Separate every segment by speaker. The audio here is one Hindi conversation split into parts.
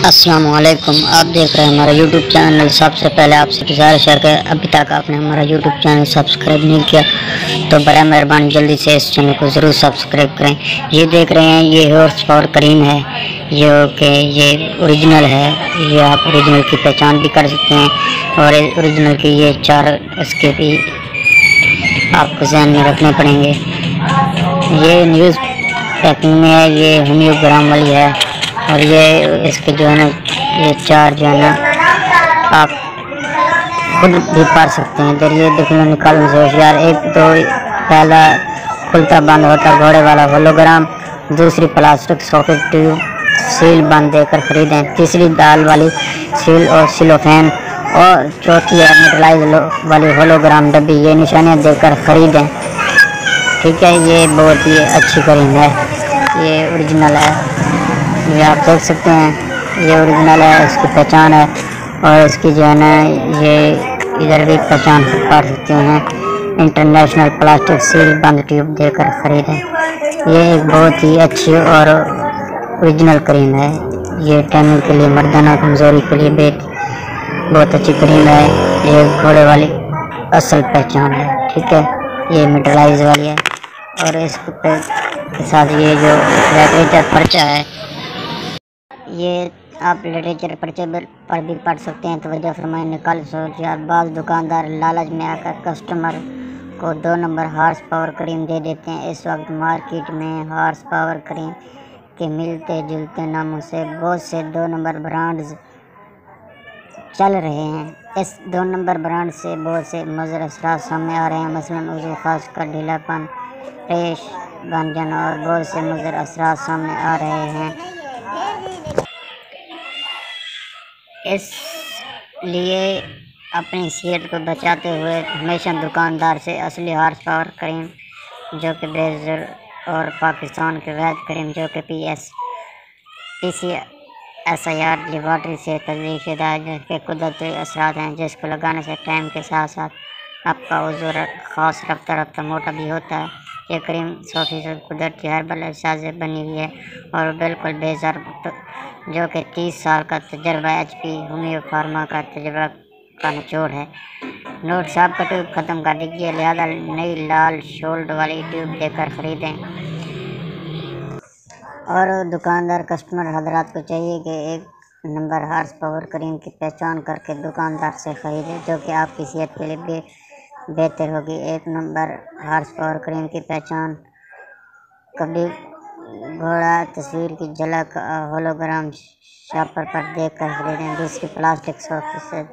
Speaker 1: अस्सलामुअलैकुम। आप देख रहे हैं हमारा यूट्यूब चैनल। सबसे पहले आपसे गुजारिश है कि अभी तक आपने हमारा यूट्यूब चैनल सब्सक्राइब नहीं किया तो बड़ा मेहरबानी जल्दी से इस चैनल को ज़रूर सब्सक्राइब करें। ये देख रहे हैं ये हॉर्स पावर क्रीम है ये ओरिजिनल है। ये आप ओरिजिनल की पहचान भी कर सकते हैं और ओरिजिनल की ये 4 इसके भी आपको ध्यान में रखने पड़ेंगे। ये न्यूज़ पैकिंग में है, ये होम्योग्राम वाली है और ये इसके जो है ना ये 4 जो है ना आप खुद भी पढ़ सकते हैं। इधर ये देखना निकालने से होशियार। एक तो पहला खुलता बंद होता घोड़े वाला होलोग्राम, दूसरी प्लास्टिक सॉकेट ट्यूब सील बंद देकर खरीदें, तीसरी दाल वाली सील और सिलोफेन और चौथी है मेटलाइज वाली होलोग्राम डब्बी। ये निशानियाँ देकर खरीदें। ठीक है, ये बहुत ही अच्छी क्रीम है, ये ओरिजिनल है। ये आप देख सकते हैं ये ओरिजिनल है, इसकी पहचान है और इसकी जो है ना ये इधर भी पहचान कर सकते हैं। इंटरनेशनल प्लास्टिक सील बंद ट्यूब देकर खरीदें। ये एक बहुत ही अच्छी और ओरिजिनल क्रीम है। ये टैनिंग के लिए, मर्दाना कमज़ोरी के लिए बहुत अच्छी क्रीम है। ये घोड़े वाली असल पहचान है। ठीक है, ये मेटलाइज वाली है और इसके के साथ ये जो लिटरेचर पर्चा है ये आप लिटरेचर पर्चे पर भी पढ़ सकते हैं। तवज्जो फरमाएं। निकाल सोचिए, बाज़ दुकानदार लालच में आकर कस्टमर को 2 नंबर हॉर्स पावर क्रीम दे देते हैं। इस वक्त मार्केट में हॉर्स पावर क्रीम के मिलते जुलते नामों से बहुत से 2 नंबर ब्रांड्स चल रहे हैं। इस 2 नंबर ब्रांड से बहुत से मुज़र असरात सामने आ रहे हैं, मसलन उज़ू खास कर ढीलापन, पेश बन जाना और बहुत से मुज़र असरात सामने आ रहे हैं। इसलिए अपनी सेहत को बचाते हुए हमेशा दुकानदार से असली हॉर्स पावर क्रीम जो कि ब्रेजर और पाकिस्तान के वैध क्रीम जो कि PCSIR लेबॉर्ट्री से तस्दीक शुदा है, जिसके कुदरती असरात हैं, जिसको लगाने से टाइम के साथ साथ आपका वज़ू ख़ास रफ्ता रफ्ता मोटा भी होता है। ये क्रीम 100% कुदरती हर्बल अज्जा से बनी हुई है और बिल्कुल बेज़र जो कि 30 साल का तजर्बा HP होम्यो फार्मा का तजर्बा का निचोड़ है। नोट साहब का ट्यूब ख़त्म कर दीजिए, लिहाजा नई लाल शोल्ड वाली ट्यूब देकर ख़रीदें। और दुकानदार कस्टमर हजरात को चाहिए कि 1 नंबर हॉर्स पावर क्रीम की पहचान करके दुकानदार से ख़रीदें, जो कि आपकी सेहत के लिए बेहतर होगी। 1 नंबर हॉर्स पावर क्रीम की पहचान कभी घोड़ा तस्वीर की झलक होलोग्राम शॉपर पर देख कर खरीदें। दूसरी प्लास्टिक सॉकेट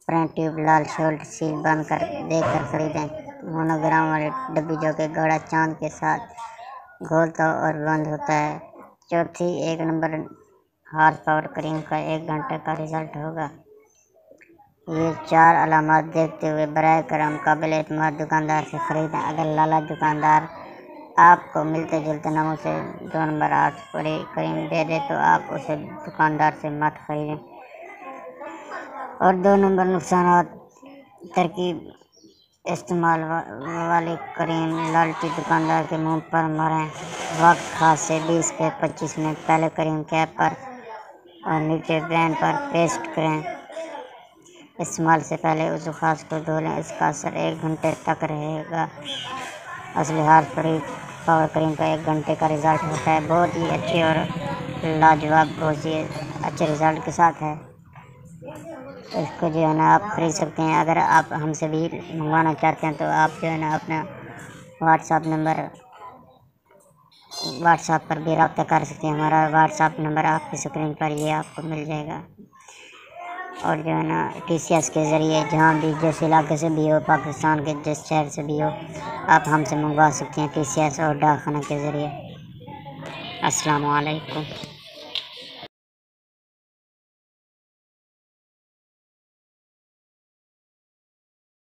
Speaker 1: प्रिंट ट्यूब लाल शोल्ड सील बंद कर देख कर खरीदें। मोनोग्राम वाली डब्बी जो कि घोड़ा चांद के साथ घोलता और बंद होता है। चौथी 1 नंबर हॉर्स पावर क्रीम का 1 घंटे का रिजल्ट होगा। ये 4 अलामत देखते हुए बराए करम काबिल एतमाद दुकानदार से खरीदें। अगर लाला दुकानदार आपको मिलते जुलते नामों से 2 नंबर हॉर्स पावर क्रीम दे दे तो आप उसे दुकानदार से मत खरीदें। और 2 नंबर नुकसानात तरकीब इस्तेमाल वाली क्रीम लालची दुकानदार के मुंह पर मारें। वक्त खास से 20 से 25 मिनट पहले क्रीम कैप पर और नीचे ब्रांड पर पेस्ट करें। इस्तेमाल से पहले उस खास को धो लें, इसका असर 1 घंटे तक रहेगा। असली हॉर्स पावर क्रीम का 1 घंटे का रिज़ल्ट होता है, बहुत ही अच्छे और लाजवाब, बहुत ही अच्छे रिज़ल्ट के साथ है। इसको जो है ना आप खरीद सकते हैं। अगर आप हमसे भी मंगवाना चाहते हैं तो आप जो है ना अपना व्हाट्सएप पर भी रब्ता कर सकते हैं। हमारा व्हाट्सएप नंबर आपकी स्क्रीन पर ये आपको मिल जाएगा। और जो है ना TCS के ज़रिए जहाँ भी जिस इलाके से भी हो, पाकिस्तान के जिस शहर से भी हो, आप हमसे मंगवा सकते हैं TCS और डाकखाना के ज़रिए। अस्सलाम वालेकुम।